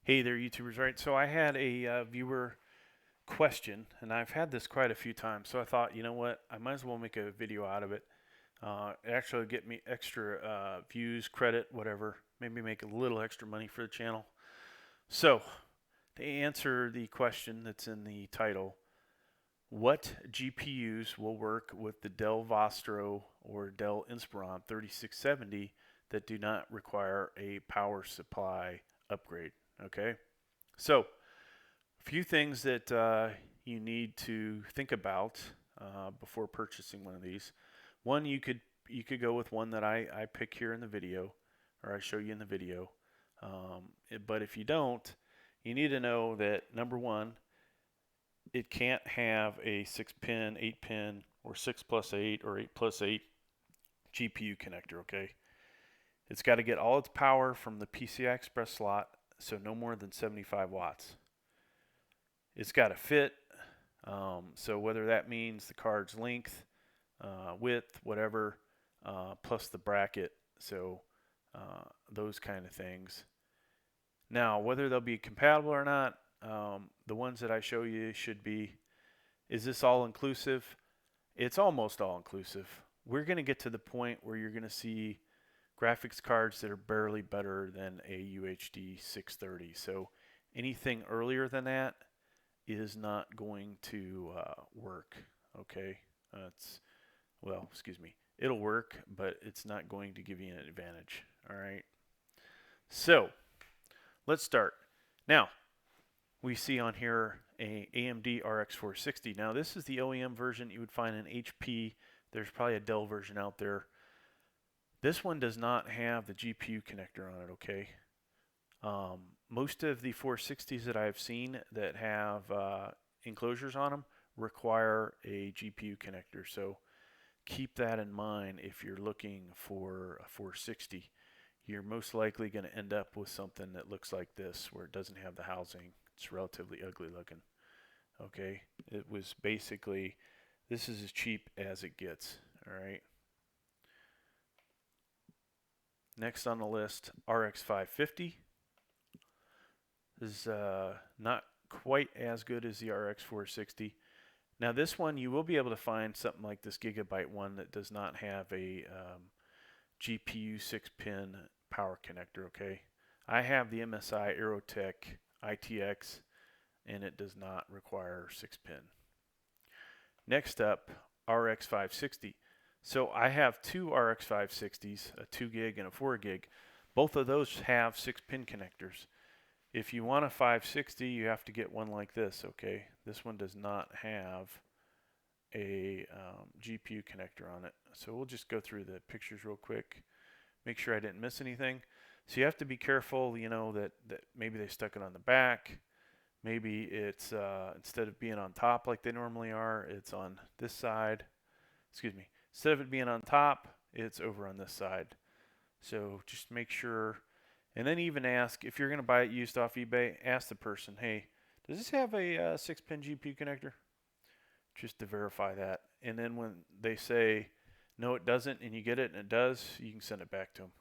Hey there, YouTubers. Right, so I had a viewer question, and I've had this quite a few times. So I thought, you know what, I might as well make a video out of it. Actually, get me extra views, credit, whatever. Maybe make a little extra money for the channel. So to answer the question that's in the title, what GPUs will work with the Dell Vostro or Dell Inspiron 3670 that do not require a power supply upgrade? Okay. So, a few things that you need to think about before purchasing one of these. One, you could go with one that I pick here in the video, or I show you in the video. But if you don't, you need to know that number one, it can't have a 6-pin, 8-pin, or 6 plus 8 or 8 plus 8 GPU connector. Okay, it's got to get all its power from the PCI Express slot, so no more than 75 watts. It's got to fit. So whether that means the card's length, width, whatever, plus the bracket, so those kind of things. Now, whether they'll be compatible or not, the ones that I show you should be. Is this all inclusive? It's almost all inclusive. We're going to get to the point where you're going to see graphics cards that are barely better than a UHD 630. So anything earlier than that is not going to work. Okay, it's excuse me. It'll work, but it's not going to give you an advantage. All right. So let's start. Now we see on here a AMD RX 460. Now this is the OEM version you would find in HP. There's probably a Dell version out there. This one does not have the GPU connector on it. Okay. Most of the 460s that I've seen that have enclosures on them require a GPU connector. So keep that in mind if you're looking for a 460. You're most likely going to end up with something that looks like this, where it doesn't have the housing. It's relatively ugly looking. Okay, it was basically, this is as cheap as it gets. All right. Next on the list, RX 550. Is not quite as good as the RX 460. Now this one you will be able to find something like this Gigabyte one that does not have a GPU 6-pin power connector. Okay, I have the MSI Aerotech ITX, and it does not require 6-pin. Next up, RX 560. So I have two RX 560s, a 2 gig and a 4 gig. Both of those have 6-pin connectors. If you want a 560, you have to get one like this. Okay, this one does not have a GPU connector on it. So we'll just go through the pictures real quick, make sure I didn't miss anything. So you have to be careful, you know, that maybe they stuck it on the back. Maybe it's instead of being on top like they normally are, it's on this side. Excuse me. Instead of it being on top, it's over on this side. So just make sure. And then even ask, if you're going to buy it used off eBay, ask the person, hey, does this have a 6-pin GPU connector? Just to verify that. And then when they say, no, it doesn't, and you get it and it does, you can send it back to them.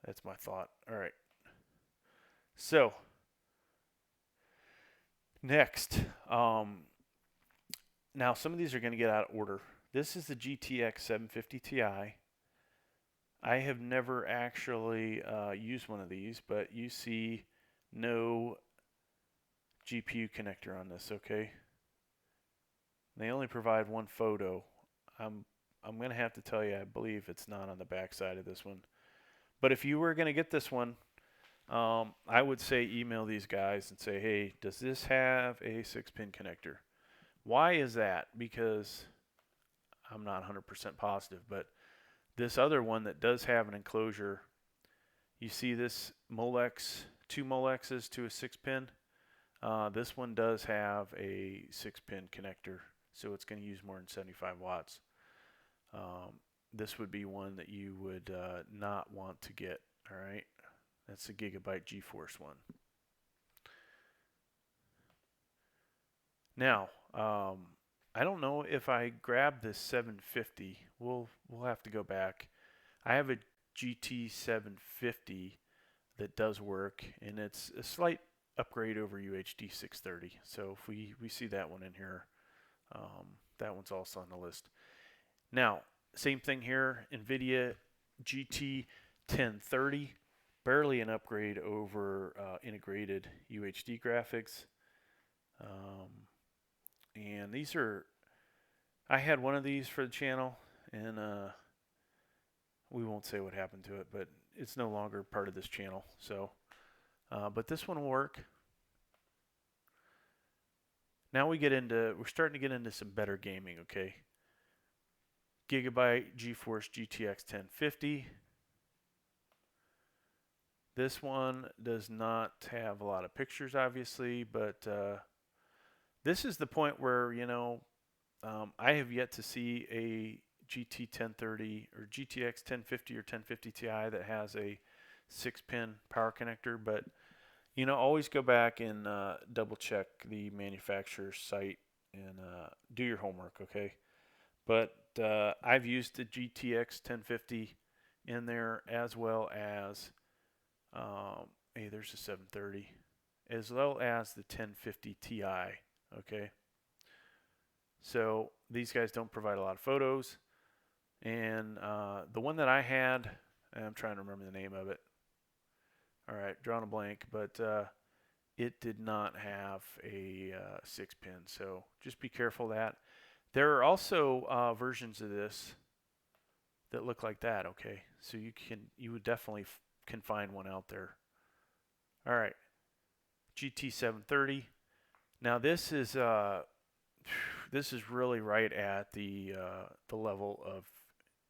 That's my thought. All right. So, next. Now, some of these are going to get out of order. This is the GTX 750 Ti. I have never actually used one of these, but you see no GPU connector on this, okay? They only provide one photo. I'm going to have to tell you, I believe it's not on the back side of this one. But if you were going to get this one, I would say email these guys and say, hey, does this have a 6-pin connector? Why is that? Because I'm not 100% positive, but this other one that does have an enclosure, you see this Molex, two Molexes to a 6-pin. This one does have a 6-pin connector, so it's going to use more than 75 watts. This would be one that you would not want to get. All right, that's the Gigabyte GeForce one. Now, I don't know if I grab this 750. We'll have to go back. I have a GT 750 that does work, and it's a slight upgrade over UHD 630. So if we see that one in here, that one's also on the list. Now, same thing here, NVIDIA GT 1030, barely an upgrade over integrated UHD graphics. And these are, I had one of these for the channel, and we won't say what happened to it, but it's no longer part of this channel. So, but this one will work. Now we're starting to get into some better gaming, okay? Gigabyte GeForce GTX 1050. This one does not have a lot of pictures, obviously, but this is the point where, you know, I have yet to see a GT 1030 or GTX 1050 or 1050 Ti that has a 6-pin power connector, but you know, always go back and double check the manufacturer's site and do your homework, okay? But I've used the GTX 1050 in there, as well as hey, there's a 730, as well as the 1050 Ti, okay? So these guys don't provide a lot of photos, and the one that I had, I'm trying to remember the name of it. All right, drawing a blank, but it did not have a 6-pin, so just be careful of that. There are also versions of this that look like that, okay? So you would definitely can find one out there. All right, GT 730. Now this is really right at the level of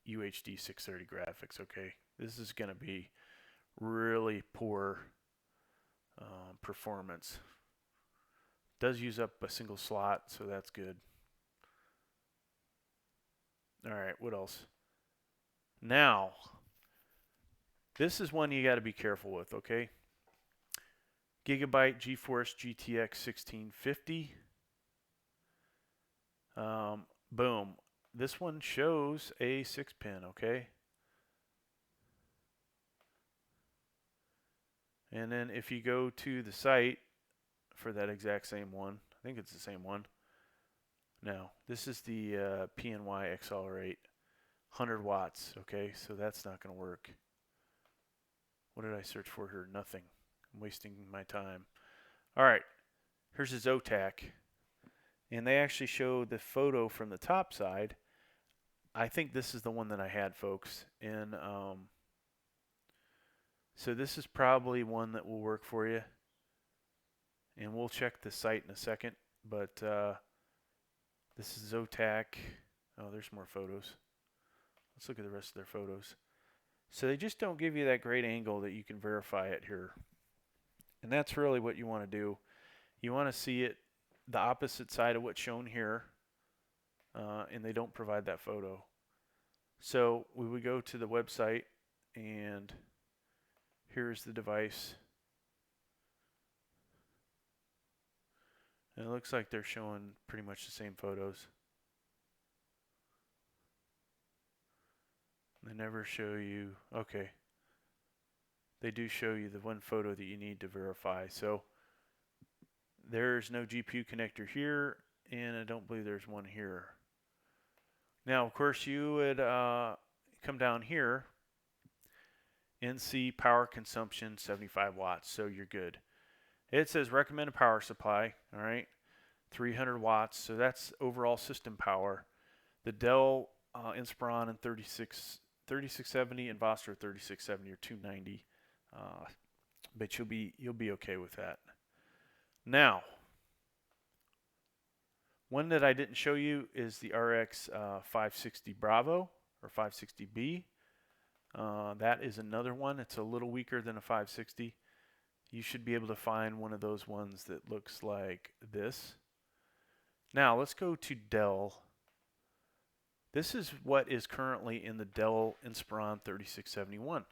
UHD 630 graphics, okay? This is going to be really poor performance. Does use up a single slot, so that's good. All right, what else? Now, this is one you got to be careful with, okay? Gigabyte GeForce GTX 1650. Boom. This one shows a 6-pin, okay? And then if you go to the site for that exact same one, I think it's the same one. No, this is the PNY Accelerate 100 watts, okay? So that's not going to work. What did I search for here? Nothing. I'm wasting my time. All right, here's a Zotac. And they actually show the photo from the top side. I think this is the one that I had, folks. And so this is probably one that will work for you. And we'll check the site in a second. But this is Zotac. Oh, there's more photos. Let's look at the rest of their photos. So they just don't give you that great angle that you can verify it here. And that's really what you want to do. You want to see it the opposite side of what's shown here. And they don't provide that photo. So we would go to the website, and here's the device. And it looks like they're showing pretty much the same photos. They never show you, okay. They do show you the one photo that you need to verify. So there's no GPU connector here, and I don't believe there's one here. Now, of course, you would come down here and see power consumption 75 watts, so you're good. It says recommended power supply, all right, 300 watts, so that's overall system power. The Dell Inspiron and 3670 and Vostro 3670 or 290, but you'll be okay with that. Now, one that I didn't show you is the RX 560 Bravo or 560B. That is another one. It's a little weaker than a 560. You should be able to find one of those ones that looks like this. Now let's go to Dell. This is what is currently in the Dell Inspiron 3671.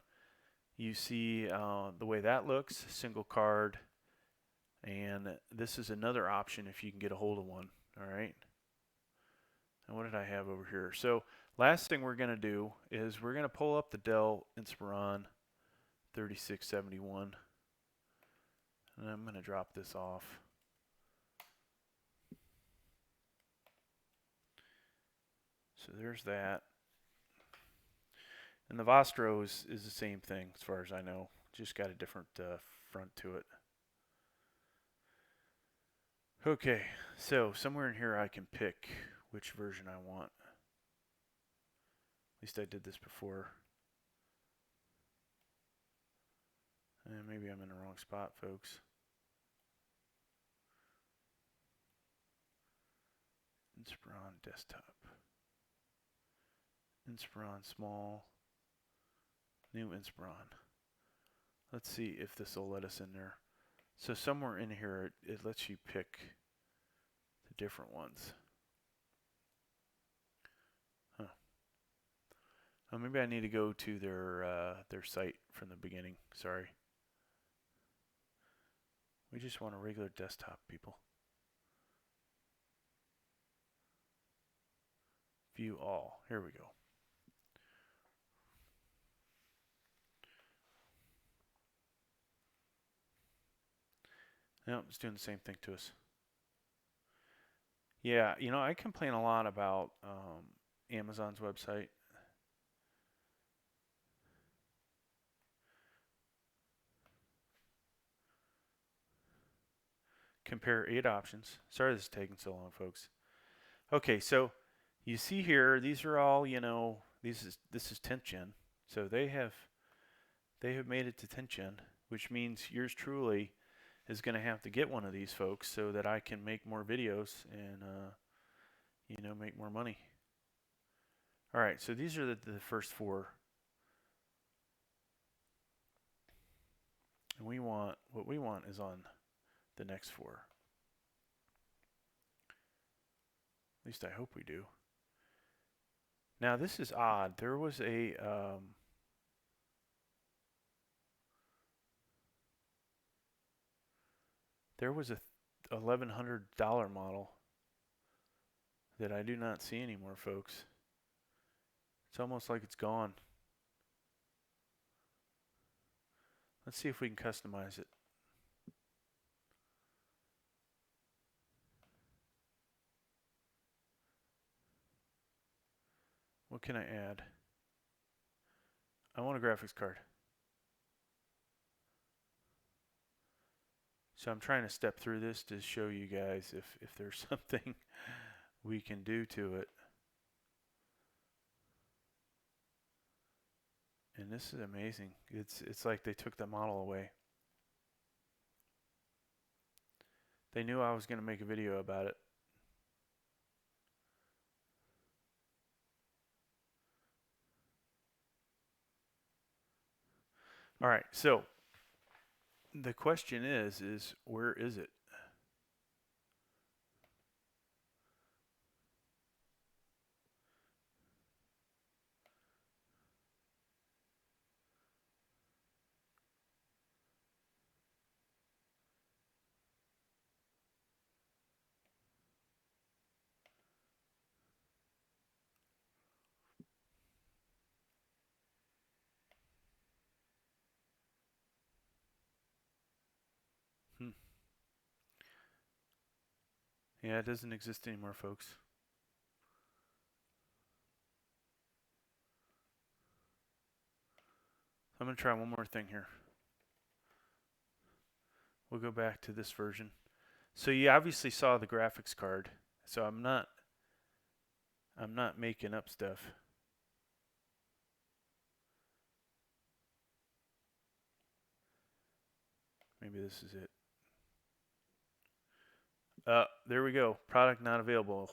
You see the way that looks, single card, and this is another option if you can get a hold of one. All right. And what did I have over here? So last thing we're going to do is we're going to pull up the Dell Inspiron 3671. And I'm going to drop this off. So there's that. And the Vostro is the same thing as far as I know. Just got a different front to it. Okay, so somewhere in here I can pick which version I want. At least I did this before. And maybe I'm in the wrong spot, folks. Inspiron desktop. Inspiron small. New Inspiron. Let's see if this will let us in there. So somewhere in here it lets you pick the different ones. Huh. Oh, maybe I need to go to their site from the beginning. Sorry. We just want a regular desktop, people. View all. Here we go. No, it's doing the same thing to us. Yeah, you know, I complain a lot about Amazon's website. Compare 8 options. Sorry this is taking so long, folks. Okay, so you see here, these are all, you know, this is 10th gen. So they have made it to 10th gen, which means yours truly is going to have to get one of these, folks, so that I can make more videos and you know, make more money. All right, so these are the first 4. And what we want is on the next 4. At least I hope we do. Now this is odd. There was a $1,100 model that I do not see anymore, folks. It's almost like it's gone. Let's see if we can customize it. What can I add? I want a graphics card. So I'm trying to step through this to show you guys if there's something we can do to it. And this is amazing. It's like they took the model away. They knew I was going to make a video about it. All right, so the question is where is it? Yeah, it doesn't exist anymore, folks. I'm going to try one more thing here. We'll go back to this version. So you obviously saw the graphics card. So I'm not making up stuff. Maybe this is it. There we go. Product not available.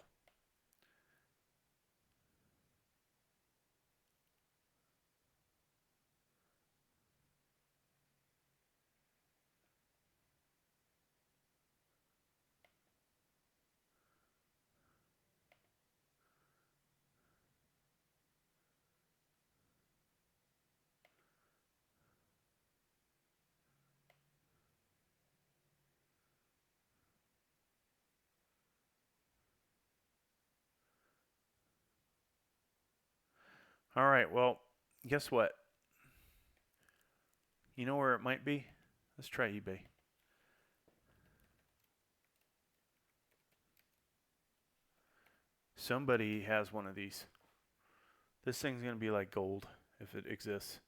All right, well, guess what? You know where it might be? Let's try eBay. Somebody has one of these. This thing's going to be like gold if it exists.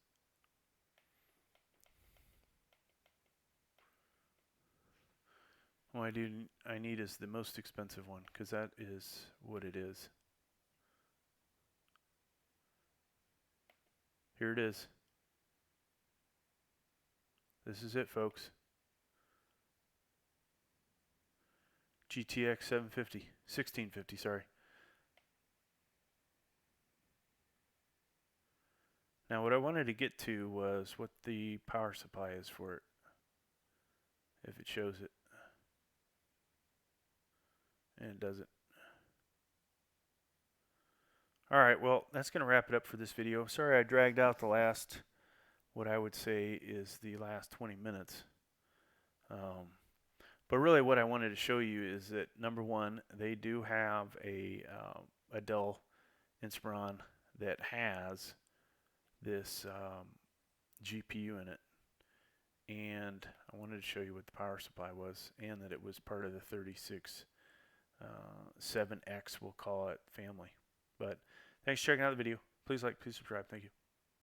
What I need is the most expensive one, because that is what it is. Here it is. This is it, folks. GTX 750, 1650, sorry. Now what I wanted to get to was what the power supply is for it, if it shows it. And it doesn't. Alright, well, that's going to wrap it up for this video. Sorry I dragged out the last, what I would say is the last 20 minutes. But really what I wanted to show you is that, number one, they do have a Dell Inspiron that has this GPU in it. And I wanted to show you what the power supply was, and that it was part of the 36 7X, we'll call it, family. But thanks for checking out the video. Please like, please subscribe. Thank you.